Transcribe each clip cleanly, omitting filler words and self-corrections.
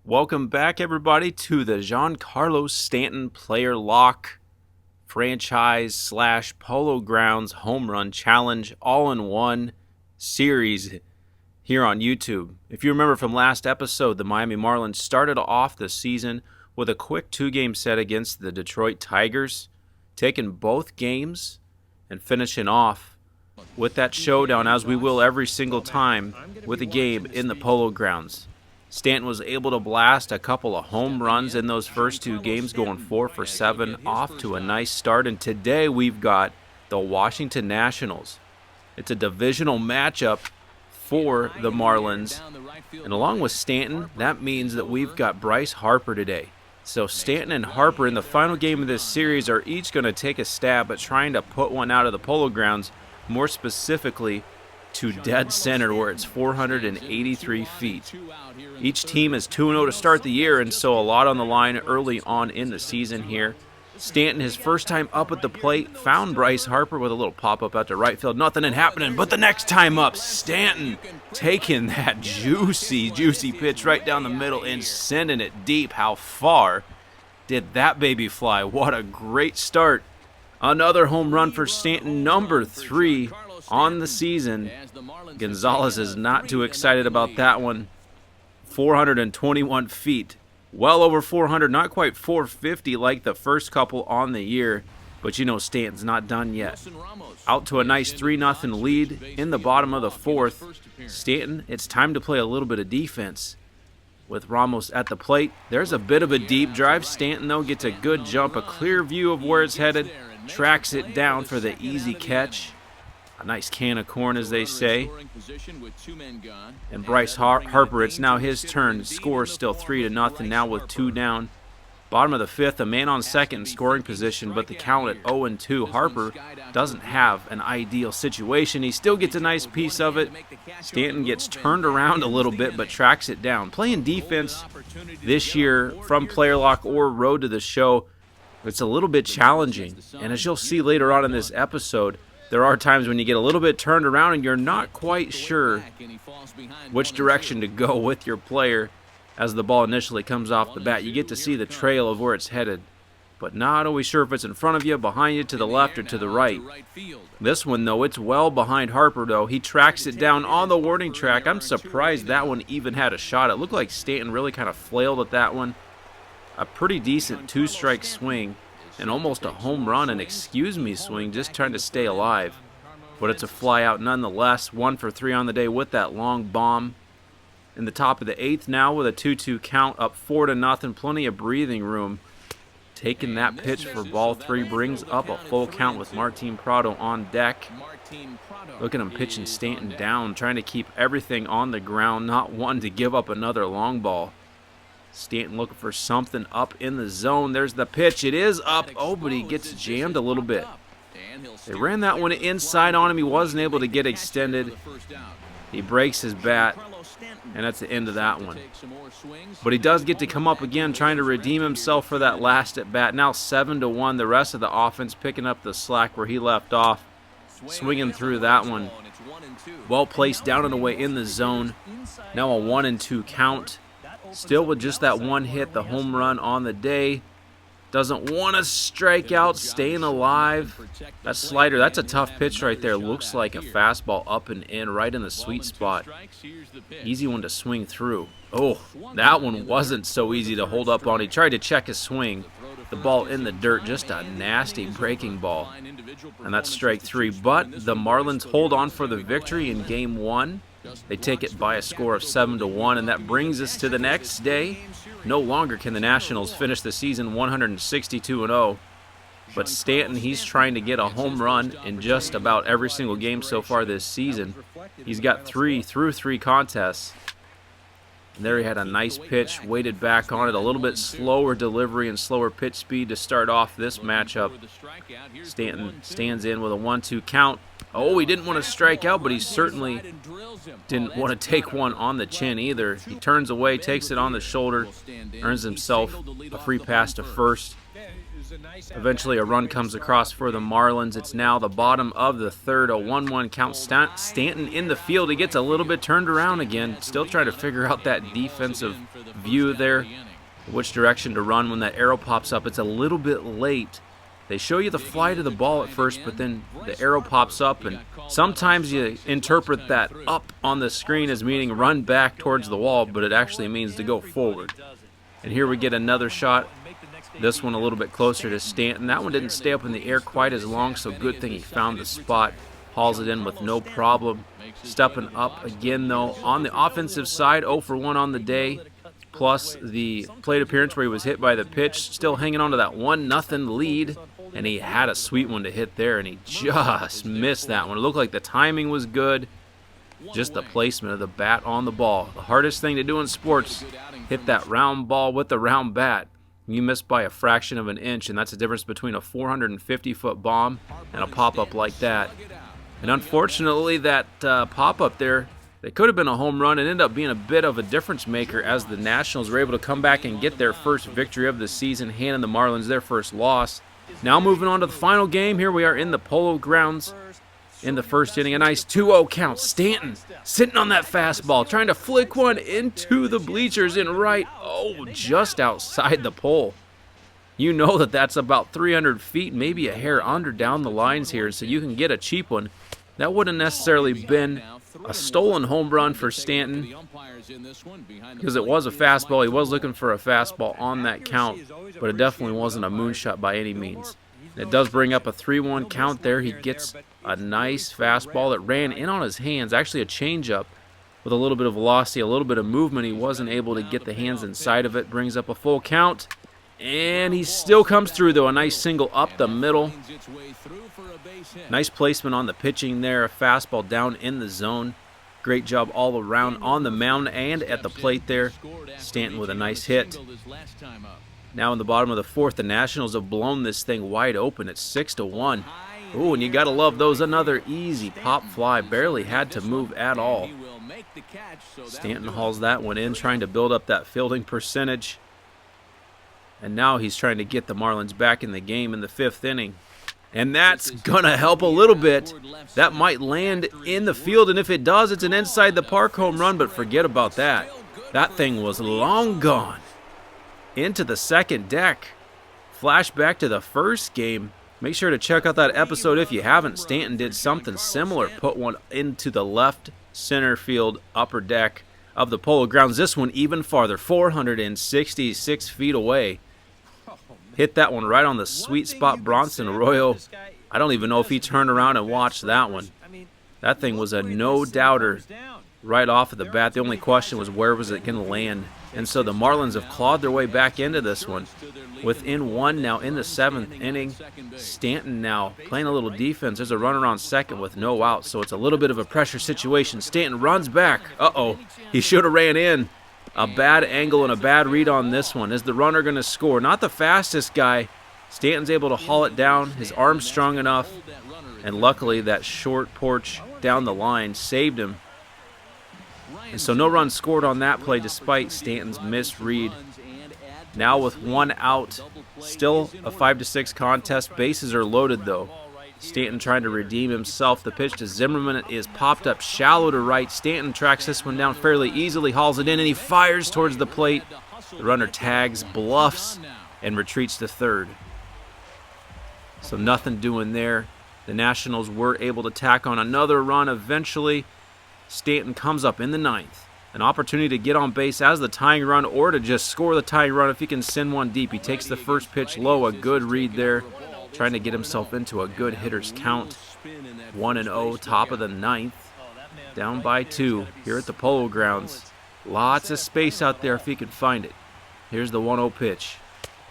Welcome back, everybody, to the Giancarlo Stanton Player Lock Franchise / Polo Grounds Home Run Challenge all-in-one series here on YouTube. If you remember from last episode, the Miami Marlins started off the season with a quick 2-game set against the Detroit Tigers, taking both games and finishing off with that showdown, as we will every single time, with a game in the Polo Grounds. Stanton was able to blast a couple of home runs in those first 2 games, going 4 for 7, off to a nice start. And today we've got the Washington Nationals. It's a divisional matchup for the Marlins. And along with Stanton, that means that we've got Bryce Harper today. So Stanton and Harper in the final game of this series are each going to take a stab at trying to put one out of the Polo Grounds, more specifically to dead center, where it's 483 feet. Each team is 2-0 to start the year, and so a lot on the line early on in the season here. Stanton, his first time up at the plate, found Bryce Harper with a little pop-up out to right field. Nothing had happening, but the next time up, Stanton taking that juicy pitch right down the middle and sending it deep. How far did that baby fly? What a great start. Another home run for Stanton, number 3 on the season. Gonzalez is not too excited about that one. 421 feet. Well over 400, not quite 450 like the first couple on the year. But you know Stanton's not done yet. Out to a nice 3-0 lead in the bottom of the 4th. Stanton, it's time to play a little bit of defense. With Ramos at the plate, there's a bit of a deep drive. Stanton, though, gets a good jump, a clear view of where it's headed. Tracks it down for the easy catch. A nice can of corn, as they say. And Bryce Harper, it's now his turn. Score is still 3-0 now with 2 down. Bottom of the 5th, a man on second in scoring position, but the count at 0-2. Harper doesn't have an ideal situation. He still gets a nice piece of it. Stanton gets turned around a little bit, but tracks it down. Playing defense this year from Player Lock or Road to the Show, it's a little bit challenging. And as you'll see later on in this episode, there are times when you get a little bit turned around and you're not quite sure which direction to go with your player as the ball initially comes off the bat. You get to see the trail of where it's headed, but not always sure if it's in front of you, behind you, to the left, or to the right. This one, though, it's well behind Harper, though. He tracks it down on the warning track. I'm surprised that one even had a shot. It looked like Stanton really kind of flailed at that one. A pretty decent 2-strike swing. And almost a home run and excuse-me swing, just trying to stay alive. But it's a fly out nonetheless. 1 for 3 on the day with that long bomb. In the top of the 8th now with a 2-2 count, up 4-0. Plenty of breathing room. Taking that pitch for ball 3 brings up a full count with Martin Prado on deck. Look at him pitching Stanton down, trying to keep everything on the ground, not one to give up another long ball. Stanton looking for something up in the zone. There's the pitch. It is up. Oh, but he gets jammed a little bit. They ran that one inside on him. He wasn't able to get extended. He breaks his bat, and that's the end of that one. But he does get to come up again, trying to redeem himself for that last at bat. Now 7-1. The rest of the offense picking up the slack where he left off. Swinging through that one. Well placed down and away in the zone. Now a 1-2 count. Still with just that one hit, the home run on the day. Doesn't want to strike out, staying alive. That slider, that's a tough pitch right there. Looks like a fastball up and in, right in the sweet spot. Easy one to swing through. Oh, that one wasn't so easy to hold up on. He tried to check his swing. The ball in the dirt, just a nasty breaking ball. And that's strike 3. But the Marlins hold on for the victory in Game 1. They take it by a score of 7-1, and that brings us to the next day. No longer can the Nationals finish the season 162-0, but Stanton, he's trying to get a home run in just about every single game so far this season. He's got 3 through 3 contests. And there he had a nice pitch, weighted back on it, a little bit slower delivery and slower pitch speed to start off this matchup. Stanton stands in with a 1-2 count. Oh, he didn't want to strike out, but he certainly didn't want to take one on the chin either. He turns away, takes it on the shoulder, earns himself a free pass to first. Eventually a run comes across for the Marlins. It's now the bottom of the third, a 1-1 count. Stanton in the field. He gets a little bit turned around again. Still trying to figure out that defensive view there, which direction to run when that arrow pops up. It's a little bit late. They show you the flight of the ball at first, but then the arrow pops up, and sometimes you interpret that up on the screen as meaning run back towards the wall, but it actually means to go forward. And here we get another shot. This one a little bit closer to Stanton. That one didn't stay up in the air quite as long, so good thing he found the spot. Hauls it in with no problem. Stepping up again, though, on the offensive side, 0 for 1 on the day. Plus the plate appearance where he was hit by the pitch. Still hanging on to that 1-0 lead. And he had a sweet one to hit there, and he just missed that one. It looked like the timing was good. Just the placement of the bat on the ball. The hardest thing to do in sports, hit that round ball with the round bat. You miss by a fraction of an inch, and that's the difference between a 450-foot bomb and a pop-up like that. And unfortunately, that pop-up there, it could have been a home run and ended up being a bit of a difference maker as the Nationals were able to come back and get their first victory of the season, handing the Marlins their first loss. Now moving on to the final game. Here we are in the Polo grounds in the first inning. A nice 2-0 count. Stanton sitting on that fastball, trying to flick one into the bleachers in right. Oh, just outside the pole. You know that that's about 300 feet, maybe a hair under down the lines here, so you can get a cheap one. That wouldn't necessarily been a stolen home run for Stanton because it was a fastball. He was looking for a fastball on that count, but it definitely wasn't a moonshot by any means. It does bring up a 3-1 count there. He gets a nice fastball that ran in on his hands, actually a changeup with a little bit of velocity, a little bit of movement. He wasn't able to get the hands inside of it. Brings up a full count, and he still comes through, though. A nice single up the middle. Nice placement on the pitching there. A fastball down in the zone. Great job all around on the mound and at the plate there. Stanton with a nice hit. Now in the bottom of the fourth, the Nationals have blown this thing wide open. It's 6-1. Ooh, and you got to love those. Another easy pop fly. Barely had to move at all. Stanton hauls that one in, trying to build up that fielding percentage. And now he's trying to get the Marlins back in the game in the fifth inning. And that's going to help a little bit. That might land in the field, and if it does, it's an inside-the-park home run, but forget about that. That thing was long gone. Into the second deck. Flashback to the first game. Make sure to check out that episode if you haven't. Stanton did something similar. Put one into the left center field upper deck of the Polo grounds. This one even farther, 466 feet away. Hit that one right on the sweet spot. Bronson Arroyo, I don't even know if he turned around and watched that one. That thing was a no-doubter right off of the bat. The only question was where was it going to land. And so the Marlins have clawed their way back into this one. Within one now in the seventh inning. Stanton now playing a little defense. There's a runner on second with no out, so it's a little bit of a pressure situation. Stanton runs back. Uh-oh, he should have ran in. A bad angle and a bad read on this one. Is the runner going to score? Not the fastest guy. Stanton's able to haul it down. His arm's strong enough. And luckily that short porch down the line saved him. And so no run scored on that play despite Stanton's misread. Now with one out, still a 5-6 contest. Bases are loaded though. Stanton trying to redeem himself. The pitch to Zimmerman is popped up shallow to right. Stanton tracks this one down fairly easily, hauls it in, and he fires towards the plate. The runner tags, bluffs, and retreats to third. So nothing doing there. The Nationals were able to tack on another run eventually. Stanton comes up in the ninth. An opportunity to get on base as the tying run or to just score the tying run if he can send one deep. He takes the first pitch low, a good read there. Trying to get himself into a good hitter's count. 1-0, top of the ninth. Down by 2 here at the Polo grounds. Lots of space out there if he can find it. Here's the 1-0 pitch.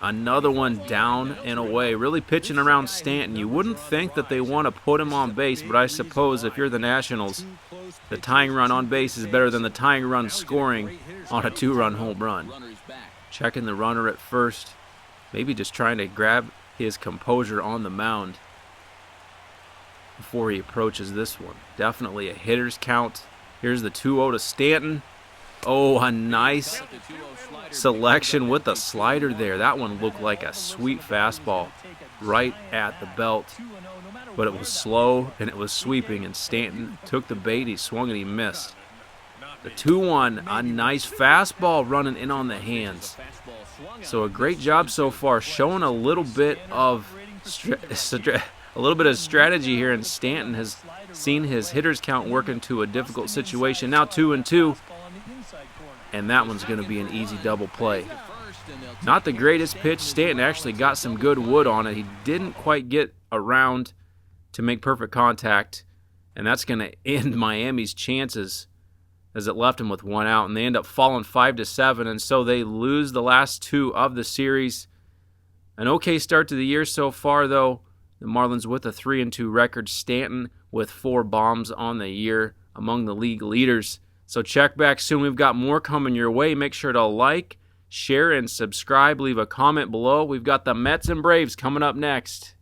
Another one down and away. Really pitching around Stanton. You wouldn't think that they want to put him on base, but I suppose if you're the Nationals, the tying run on base is better than the tying run scoring on a 2-run home run. Checking the runner at first. Maybe just trying to grab his composure on the mound before he approaches this one. Definitely a hitter's count. Here's the 2-0 to Stanton. Oh, a nice selection with the slider there. That one looked like a sweet fastball right at the belt. But it was slow and it was sweeping, and Stanton took the bait. He swung and he missed. The 2-1, a nice fastball running in on the hands. So a great job so far, showing a little bit of strategy here, and Stanton has seen his hitters count work into a difficult situation. Now 2-2, and that one's going to be an easy double play. Not the greatest pitch. Stanton actually got some good wood on it. He didn't quite get around to make perfect contact, and that's going to end Miami's chances as it left him with 1 out, and they end up falling 5-7, and so they lose the last 2 of the series. An okay start to the year so far, though. The Marlins with a 3-2 record. Stanton with 4 bombs on the year, among the league leaders. So check back soon. We've got more coming your way. Make sure to like, share, and subscribe. Leave a comment below. We've got the Mets and Braves coming up next.